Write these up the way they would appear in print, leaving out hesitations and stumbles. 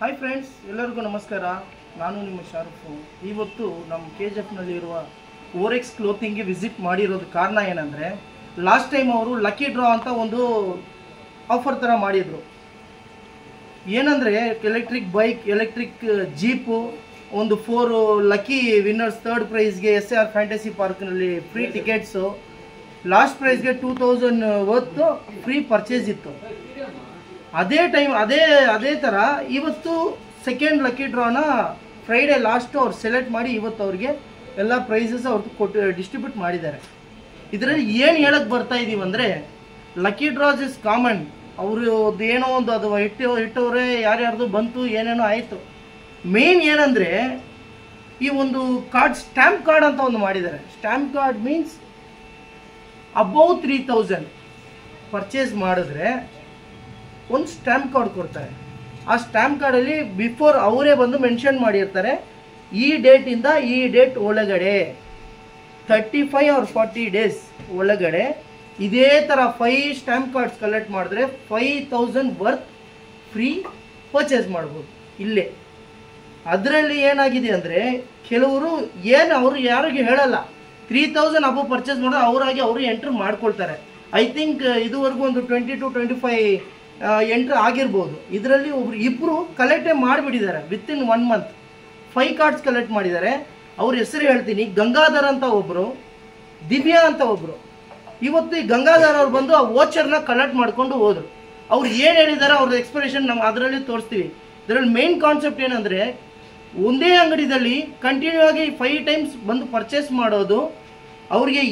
Hi friends, ಎಲ್ಲರಿಗೂ ನಮಸ್ಕಾರ. ನಾನು ನಿಮ್ಮ ಶಾರುಖ್. ಇವತ್ತು ನಮ್ಮ KGF ಓರೆಕ್ಸ್ ಕ್ಲೋತಿಂಗ್ಗೆ ವಿಸಿಟ್ ಮಾಡಿರೋದು ಕಾರಣ ಏನಂದರೆ, ಲಾಸ್ಟ್ ಟೈಮ್ ಅವರು ಲಕ್ಕಿ ಡ್ರಾ ಅಂತ ಒಂದು ಆಫರ್ ಥರ ಮಾಡಿದರು. ಏನಂದರೆ ಎಲೆಕ್ಟ್ರಿಕ್ ಬೈಕ್, ಎಲೆಕ್ಟ್ರಿಕ್ ಜೀಪು, ಒಂದು 4 ಲಕ್ಕಿ ವಿನ್ನರ್ಸ್, ಥರ್ಡ್ ಪ್ರೈಸ್ಗೆ SR ಫ್ಯಾಂಟಸಿ ಪಾರ್ಕ್ನಲ್ಲಿ ಫ್ರೀ ಟಿಕೆಟ್ಸು, ಲಾಸ್ಟ್ ಪ್ರೈಸ್ಗೆ 2000 ವರ್ತು ಫ್ರೀ ಪರ್ಚೇಸ್ ಇತ್ತು. ಅದೇ ಥರ ಇವತ್ತು ಸೆಕೆಂಡ್ ಲಕ್ಕಿ ಡ್ರಾನ ಫ್ರೈಡೇ ಲಾಸ್ಟು ಅವ್ರು ಸೆಲೆಕ್ಟ್ ಮಾಡಿ ಇವತ್ತು ಅವ್ರಿಗೆ ಎಲ್ಲ ಪ್ರೈಸಸ್ ಅವ್ರು ಡಿಸ್ಟ್ರಿಬ್ಯೂಟ್ ಮಾಡಿದ್ದಾರೆ. ಇದರಲ್ಲಿ ಏನು ಹೇಳಕ್ಕೆ ಬರ್ತಾ ಇದ್ದೀವಿ ಅಂದರೆ, ಲಕ್ಕಿ ಡ್ರಾಸ್ ಇಸ್ ಕಾಮನ್. ಅವರು ಏನೋ ಒಂದು ಅದು ಇಟ್ಟವ್ರೆ, ಯಾರ್ಯಾರ್ದು ಬಂತು, ಏನೇನೋ ಆಯಿತು. ಮೇನ್ ಏನಂದರೆ, ಈ ಒಂದು ಕಾರ್ಡ್, ಸ್ಟ್ಯಾಂಪ್ ಕಾರ್ಡ್ ಅಂತ ಒಂದು ಮಾಡಿದ್ದಾರೆ. Stamp card means above 3000 purchase ಮಾಡಿದ್ರೆ ಒಂದು ಸ್ಟ್ಯಾಂಪ್ ಕಾರ್ಡ್ ಕೊಡ್ತಾರೆ. ಆ ಸ್ಟ್ಯಾಂಪ್ ಕಾರ್ಡಲ್ಲಿ ಬಿಫೋರ್ ಅವರೇ ಬಂದು ಮೆನ್ಷನ್ ಮಾಡಿರ್ತಾರೆ, ಈ ಡೇಟಿಂದ ಈ ಡೇಟ್ ಒಳಗಡೆ 35 or 40 ಡೇಸ್ ಒಳಗಡೆ ಇದೇ ಥರ 5 ಸ್ಟ್ಯಾಂಪ್ ಕಾರ್ಡ್ಸ್ ಕಲೆಕ್ಟ್ ಮಾಡಿದ್ರೆ 5000 ವರ್ತ್ ಫ್ರೀ ಪರ್ಚೇಸ್ ಮಾಡ್ಬೋದು ಇಲ್ಲೇ. ಅದರಲ್ಲಿ ಏನಾಗಿದೆ ಅಂದರೆ, ಕೆಲವರು ಅವರು ಯಾರಿಗೂ ಹೇಳಲ್ಲ, 3000 ಅಬೋ ಪರ್ಚೇಸ್ ಮಾಡಿದ್ರೆ ಅವರು ಎಂಟ್ರ್ ಮಾಡ್ಕೊಳ್ತಾರೆ. ಐ ಥಿಂಕ್ ಇದುವರೆಗೂ ಒಂದು 20 to 25 ಎಂಟ್ರ್ ಆಗಿರ್ಬೋದು. ಇದರಲ್ಲಿ ಇಬ್ಬರು ಕಲೆಕ್ಟೇ ಮಾಡಿಬಿಟ್ಟಿದ್ದಾರೆ. ವಿತಿನ್ 1 month 5 ಕಾರ್ಡ್ಸ್ ಕಲೆಕ್ಟ್ ಮಾಡಿದ್ದಾರೆ. ಅವ್ರ ಹೆಸರು ಹೇಳ್ತೀನಿ, ಗಂಗಾಧರ್ ಅಂತ ಒಬ್ಬರು, ದಿವ್ಯಾ ಅಂತ ಒಬ್ಬರು. ಇವತ್ತು ಈ ಗಂಗಾಧರ್ ಅವ್ರು ಬಂದು ಆ ವೋಚರ್ನ ಕಲೆಕ್ಟ್ ಮಾಡ್ಕೊಂಡು ಹೋದರು. ಅವ್ರು ಏನು ಹೇಳಿದ್ದಾರೆ, ಅವ್ರದ್ದು ಎಕ್ಸ್ಪ್ರೆಷನ್ ನಾವು ಅದರಲ್ಲಿ ತೋರಿಸ್ತೀವಿ. ಇದರಲ್ಲಿ ಮೇನ್ ಕಾನ್ಸೆಪ್ಟ್ ಏನಂದರೆ, ಒಂದೇ ಅಂಗಡಿದಲ್ಲಿ ಕಂಟಿನ್ಯೂ ಆಗಿ 5 ಟೈಮ್ಸ್ ಬಂದು ಪರ್ಚೇಸ್ ಮಾಡೋದು. ಅವ್ರಿಗೆ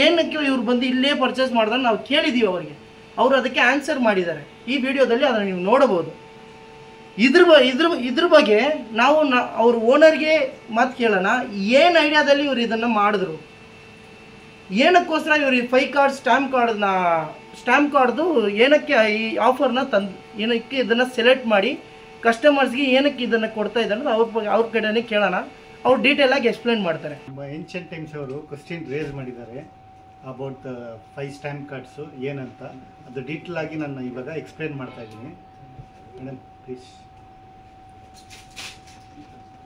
ಏನಕ್ಕೆ ಇವ್ರು ಬಂದು ಇಲ್ಲೇ ಪರ್ಚೇಸ್ ಮಾಡಿದ್ರೆ ನಾವು ಕೇಳಿದ್ದೀವಿ ಅವರಿಗೆ. ಅವರು ಅದಕ್ಕೆ ಆನ್ಸರ್ ಮಾಡಿದ್ದಾರೆ. ಈ ವಿಡಿಯೋದಲ್ಲಿ ಅದನ್ನು ನೀವು ನೋಡಬಹುದು. ಇದ್ರ ಬಗ್ಗೆ ನಾವು ಅವ್ರ ಓನರ್ಗೆ ಮಾತು ಕೇಳೋಣ. ಏನು ಐಡಿಯಾದಲ್ಲಿ ಇವರು ಇದನ್ನು ಮಾಡಿದ್ರು, ಏನಕ್ಕೋಸ್ಕರ ಇವರು ಈ 5 ಕಾರ್ಡ್ ಸ್ಟ್ಯಾಂಪ್ ಕಾರ್ಡ್ದು ಏನಕ್ಕೆ ಈ ಆಫರ್ನ ಏನಕ್ಕೆ ಇದನ್ನು ಸೆಲೆಕ್ಟ್ ಮಾಡಿ ಕಸ್ಟಮರ್ಸ್ಗೆ ಏನಕ್ಕೆ ಇದನ್ನು ಕೊಡ್ತಾ ಇದ್ದಾರೆ ಅವ್ರ ಕಡೆನೇ ಕೇಳೋಣ. ಅವ್ರು ಡೀಟೇಲ್ ಆಗಿ ಎಕ್ಸ್ಪ್ಲೇನ್ ಮಾಡ್ತಾರೆ. ಏನ್ಷಿಯಂಟ್ ಟೈಮ್ಸ್ ಅವರು ಕ್ವಶ್ಚನ್ ರೇಸ್ ಮಾಡಿದ್ದಾರೆ ಅಬೌಟ್ 5 ಸ್ಟ್ಯಾಂಪ್ ಕಾರ್ಡ್ಸು ಏನಂತ. ಅದು ಡೀಟೇಲ್ ಆಗಿ ನಾನು ಇವಾಗ ಎಕ್ಸ್ಪ್ಲೇನ್ ಮಾಡ್ತಾ ಇದ್ದೀನಿ. Madam please.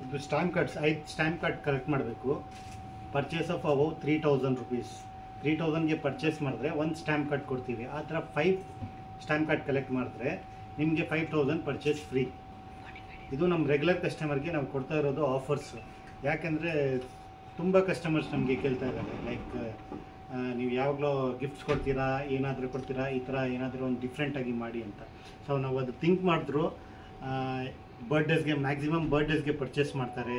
ಇದು stamp cards, 5 stamp card collect ಮಾಡಬೇಕು. Purchase of above 3000 rupees. 3000ಗೆ ಪರ್ಚೇಸ್ ಮಾಡಿದ್ರೆ ಒಂದು ಸ್ಟ್ಯಾಂಪ್ ಕಾರ್ಡ್ ಕೊಡ್ತೀವಿ. ಆ ಥರ 5 ಸ್ಟ್ಯಾಂಪ್ ಕಾರ್ಡ್ ಕಲೆಕ್ಟ್ ಮಾಡಿದ್ರೆ ನಿಮಗೆ 5000 ಪರ್ಚೇಸ್ ಫ್ರೀ. ಇದು ನಮ್ಮ ರೆಗ್ಯುಲರ್ ಕಸ್ಟಮರ್ಗೆ ನಾವು ಕೊಡ್ತಾ ಇರೋದು ಆಫರ್ಸ್. ಯಾಕೆಂದರೆ ತುಂಬ ಕಸ್ಟಮರ್ಸ್ ನಮಗೆ ಕೇಳ್ತಾ ಇದ್ದಾರೆ, ಲೈಕ್ ನೀವು ಯಾವಾಗಲೂ ಗಿಫ್ಟ್ಸ್ ಕೊಡ್ತೀರಾ, ಏನಾದರೂ ಕೊಡ್ತೀರಾ, ಈ ಥರ ಏನಾದರೂ ಒಂದು ಡಿಫ್ರೆಂಟಾಗಿ ಮಾಡಿ ಅಂತ. ಸೊ ನಾವು ಅದು ಥಿಂಕ್ ಮಾಡಿದ್ರು. ಬರ್ಡೇಸ್ಗೆ ಮ್ಯಾಕ್ಸಿಮಮ್ ಬರ್ಡೇಸ್ಗೆ ಪರ್ಚೇಸ್ ಮಾಡ್ತಾರೆ,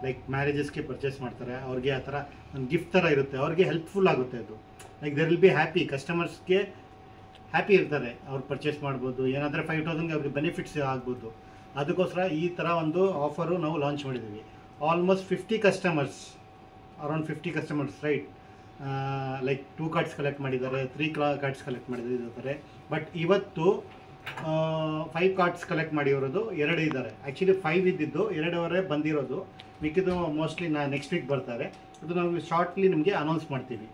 ಲೈಕ್ ಮ್ಯಾರೇಜಸ್ಗೆ ಪರ್ಚೇಸ್ ಮಾಡ್ತಾರೆ. ಅವ್ರಿಗೆ ಆ ಥರ ಒಂದು ಗಿಫ್ಟ್ ಥರ ಇರುತ್ತೆ, ಅವ್ರಿಗೆ ಹೆಲ್ಪ್ಫುಲ್ ಆಗುತ್ತೆ ಅದು. Like there will be happy, ಕಸ್ಟಮರ್ಸ್ಗೆ ಹ್ಯಾಪಿ ಇರ್ತಾರೆ, ಅವ್ರು ಪರ್ಚೇಸ್ ಮಾಡ್ಬೋದು. ಏನಾದರೂ 5000ಗೆ ಅವ್ರಿಗೆ ಬೆನಿಫಿಟ್ಸ್ ಆಗ್ಬೋದು. ಅದಕ್ಕೋಸ್ಕರ ಈ ಥರ ಒಂದು ಆಫರು ನಾವು ಲಾಂಚ್ ಮಾಡಿದ್ದೀವಿ. Almost 50 customers, around 50 customers right, like 2 cards collect ಮಾಡಿದ್ದಾರೆ, 3 ಕಾರ್ಡ್ಸ್ ಕಲೆಕ್ಟ್ ಮಾಡಿದ್ದಾರೆ. ಬಟ್ ಇವತ್ತು 5 ಕಾರ್ಡ್ಸ್ ಕಲೆಕ್ಟ್ ಮಾಡಿರೋದು 2 ಇದ್ದಾರೆ. ಆ್ಯಕ್ಚುಲಿ 5 ಇದ್ದಿದ್ದು 2 ಬಂದಿರೋದು. ಮಿಕ್ಕಿದ್ದು ಮೋಸ್ಟ್ಲಿ ನೆಕ್ಸ್ಟ್ ವೀಕ್ ಬರ್ತಾರೆ. ಅದು ನಾವು ಶಾರ್ಟ್ಲಿ ನಿಮಗೆ ಅನೌನ್ಸ್ ಮಾಡ್ತೀವಿ.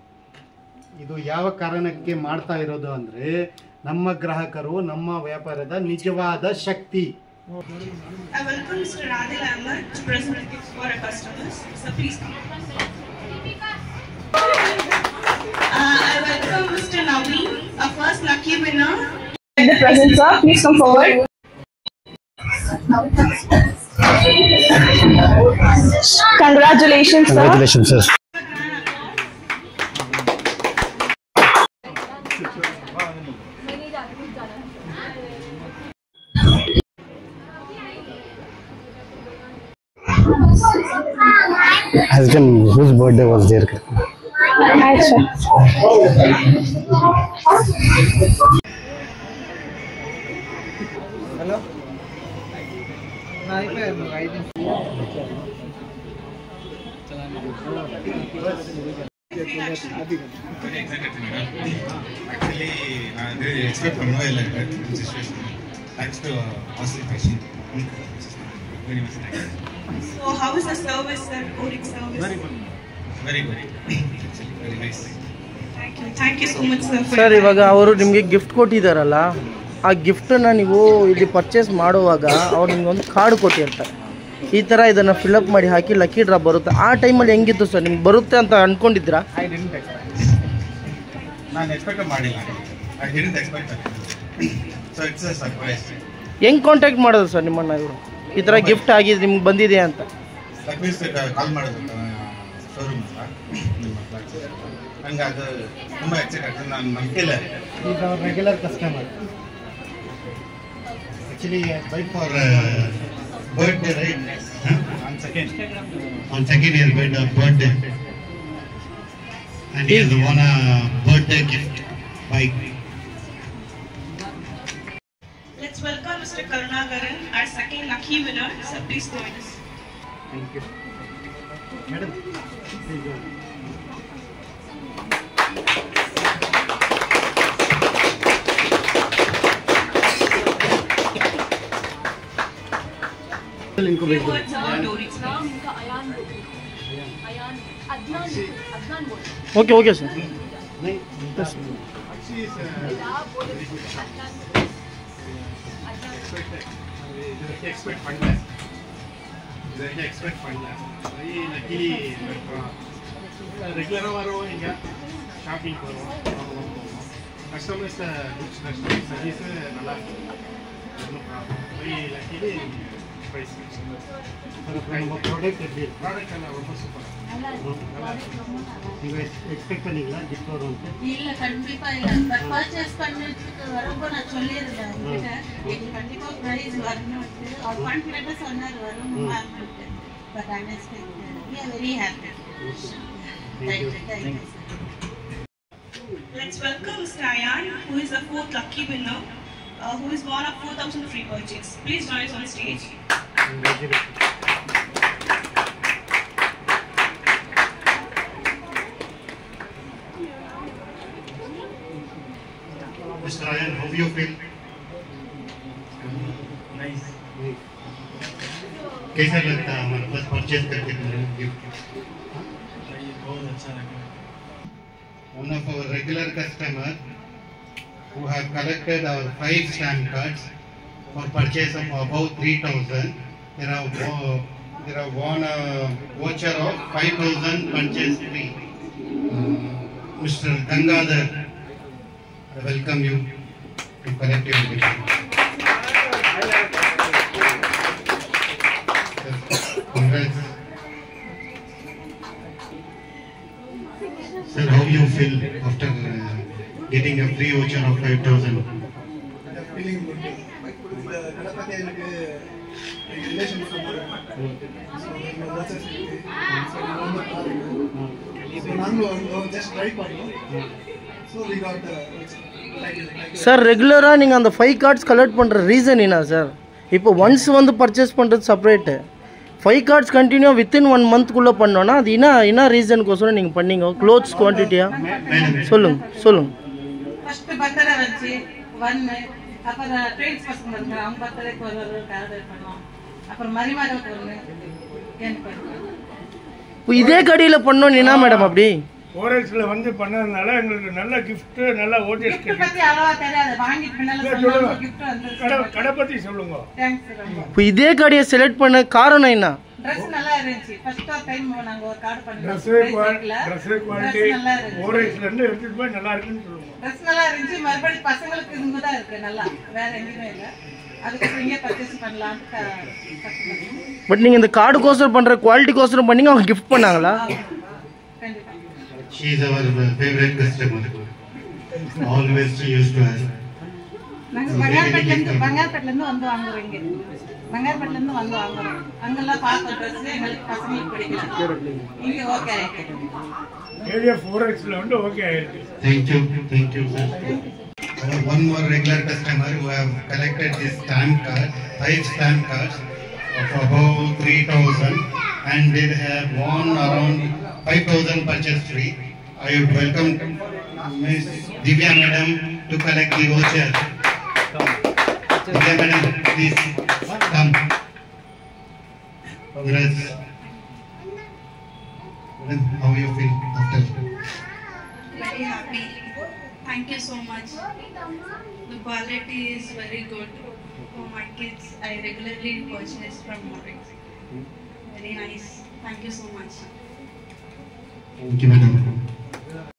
ಇದು ಯಾವ ಕಾರಣಕ್ಕೆ ಮಾಡ್ತಾ ಇರೋದು ಅಂದರೆ, ನಮ್ಮ ಗ್ರಾಹಕರು ನಮ್ಮ ವ್ಯಾಪಾರದ ನಿಜವಾದ ಶಕ್ತಿ. I welcome Mr. Adil Ahmed to present the gift for our customers. So please come. I welcome Mr. Naveen, our first lucky winner. The present sir, please come forward. Congratulations, sir. Congratulations, sir. Husband, whose birthday was there? Hi, sir. Hello, Actually, expect from no situation. Thanks to Austin Fashion. Very much thanks. So how is the service, sir? Orex service? Very good. Very good. Actually, very nice. Thank you so much, sir. Sir, ಇವಾಗ ಅವರು ನಿಮಗೆ gift ಕೊಟ್ಟಿದ್ದಾರಲ್ಲ, ಆ ಗಿಫ್ಟನ್ನು ನೀವು ಇಲ್ಲಿ purchase ಮಾಡುವಾಗ ಅವ್ರು ನಿಮ್ಗೊಂದು card ಕೊಟ್ಟಿರ್ತಾರೆ, ಈ ಥರ ಇದನ್ನು ಫಿಲಪ್ ಮಾಡಿ ಹಾಕಿ ಲಕ್ಕಿ ಡ್ರಾ ಬರುತ್ತೆ. ಆ ಟೈಮಲ್ಲಿ ಹೆಂಗಿತ್ತು ಸರ್, ನಿಮ್ಗೆ ಬರುತ್ತೆ ಅಂತ ಅಂದ್ಕೊಂಡಿದ್ದೀರಾ? ನಾನು ಎಕ್ಸ್ಪೆಕ್ಟ್ ಮಾಡಿಲ್ಲ. I didn't expect. So it's a surprise. ಹೆಂಗೆ ಕಾಂಟ್ಯಾಕ್ಟ್ ಮಾಡೋದು ಸರ್ ನಿಮ್ಮನ್ನು ಇವರು, ಈ ಥರ ಗಿಫ್ಟ್ ಆಗಿದೆ ನಿಮ್ಗೆ ಬಂದಿದೆ ಅಂತ? ಸರ್ವಿಸ್ ಕಾಲ್ ಮಾಡೋದು ಶೋರೂಮ್ ನಿಮ್ಮ ಹಂಗೆ ಅದು ತುಂಬ ಎಕ್ಸೈಟ್ ಆಗ್ತದೆ. ನಾನು ನಂಬಿಕೆಲ್ಲ ಈಗ regular customer actually by for birthday right on second he has made a birthday and he has won a birthday gift bike. Let's welcome Mr. Karunagaran, our second lucky winner. So please join us. Thank you. Madam, please go. Few words about Doris. Okay okay sir. Expect பண்ணல. Lucky ரெகுலராக வரோம், இங்கே shopping போகிறோம், customers good service நல்லா இருக்கும். ஒன்றும் problem. Luckily price நம்ம product எப்படி இருக்கு? ப்ராடக்ட் எல்லாம் ரொம்ப சூப்பராக நல்லா இருக்கும். நீங்கள் எக்ஸ்பெக்ட் பண்ணீங்களா கிஃப்ட் வரும்ட்டு? இல்ல கண்டிப்பா இல்ல. பட் பர்ச்சேஸ் பண்ணிட்டு வரப்போ நான் சொல்லியிருந்தேன் என்கிட்ட எங்களுக்கு கண்டிப்பா பிரைஸ் வரணும். அவர் கான்ஃபிடென்ட்டா சொன்னார் வரும் மேம்ட்டு. But unexpected. we are very happy. Thank you. Let's welcome Mr. Ayan, who is the fourth lucky winner, who is won a 4,000 free purchase. Please join us on stage. Mr. Ryan, how do you feel? Nice. कैसा लगता है हमारे पास purchase करके gift? बहुत अच्छा लगा. One of our regular customers who have collected our 5 stamp cards for purchase of above 3,000, they have won a voucher of 5,000 purchase free. Mr. Gangadhar, I welcome you to collect your gift. Congrats. Sir, how you feel after getting a free voucher of 5,000? feeling good. இந்த கடை பற்றி எனக்கு relation சொன்னாங்க. So இந்த வச்சஸ் ரொம்ப so நாங்களும் வந்தோம், just try பண்ணோம். ஸோ வி காட் சார் ரெகுலராக நீங்கள் அந்த 5 கார்ட்ஸ் கலெக்ட் பண்ணுற ரீசன் என்ன சார்? இப்போ ஒன்ஸ் வந்து பர்ச்சேஸ் பண்ணுறது செப்பரேட்டு, 5 கார்ட்ஸ் கண்டினியூ வித்தின் 1 மந்த்க்குள்ளே பண்ணோன்னா அது என்ன ரீசனுக்கோசரம் நீங்கள் பண்ணீங்க? க்ளோத்ஸ் குவான்டிட்டியா சொல்லுங்க. ஃபர்ஸ்ட் பர்த்டே வந்துச்சு 1, அப்புறம் ட்ரெயின்ஸ் பசங்க இருந்தாங்க, அவங்க பர்த்டேக்கு ஒரு ஆர்டர் பண்ணோம். அப்புறம் மரிமாதவுக்கு ஒன்று எனக்கு பண்ணோம். இப்போ இதே கடையில் பண்ணோம் என்ன மேடம் அப்படி? ஓரல்ஸில் வந்து பண்ணதுனால எங்களுக்கு நல்ல கிஃப்ட்டு, நல்ல ஓடிஎஸ் கிஃப்ட் பற்றி அவ்வளோவா தெரியாது, வாங்கிட்டு பின்னால சொன்னாங்க கிஃப்ட் வந்து கடை பற்றி சொல்லுங்க. தேங்க்ஸ் ரொம்ப. இப்போ இதே கடையை செலக்ட் பண்ண காரணம் என்ன? ட்ரெஸ் நல்லா இருந்துச்சு. ஃபர்ஸ்ட் டைம் நாங்க ஒரு கார்டு பண்ணோம். ட்ரெஸ் குவாலிட்டி நல்லா இருந்துச்சு. ஓரல்ஸ்ல இருந்து எடுத்துட்டு போய் நல்லா இருக்குன்னு சொல்லுங்க. ட்ரெஸ் நல்லா இருந்துச்சு. மறுபடியும் பசங்களுக்கு இங்க தான் இருக்கு நல்லா, வேற எங்கேயுமே இல்லை. அதுக்கு இங்கே பர்ச்சேஸ் பண்ணலாம்னு பட் நீங்கள் இந்த கார்டுக்கோசரம் பண்ணுற குவாலிட்டிக்கோசரம் பண்ணீங்க, அவங்க கிஃப்ட் பண்ணாங்களா? கண்டிப்பா. She is our favorite customer. Always she used to ask. நாங்க பங்காரப்பேட்ல இருந்து வந்து வாங்குறோம். இங்க பங்காரப்பேட்ல இருந்து வந்து வாங்குறோம். அங்கெல்லாம் பார்த்த ட்ரெஸ் எங்களுக்கு பசங்களுக்கு பிடிக்கல, இங்க ஓகே ஆயிடுச்சு. ஏரியா ஓரல்ஸ்ல வந்து ஓகே ஆயிடுச்சு. Thank you sir. One more regular customer who have collected this stamp card, 5 stamp cards of above 3,000 and they have won around 5,000 purchase free. I would welcome Miss Divya Madam to collect the voucher. Divya Madam, please come. Congrats. How you feel after? Very happy. Thank you so much. The quality is very good. For my kids, I regularly purchase from Morix. Very nice. Thank you so much. Thank you, madam.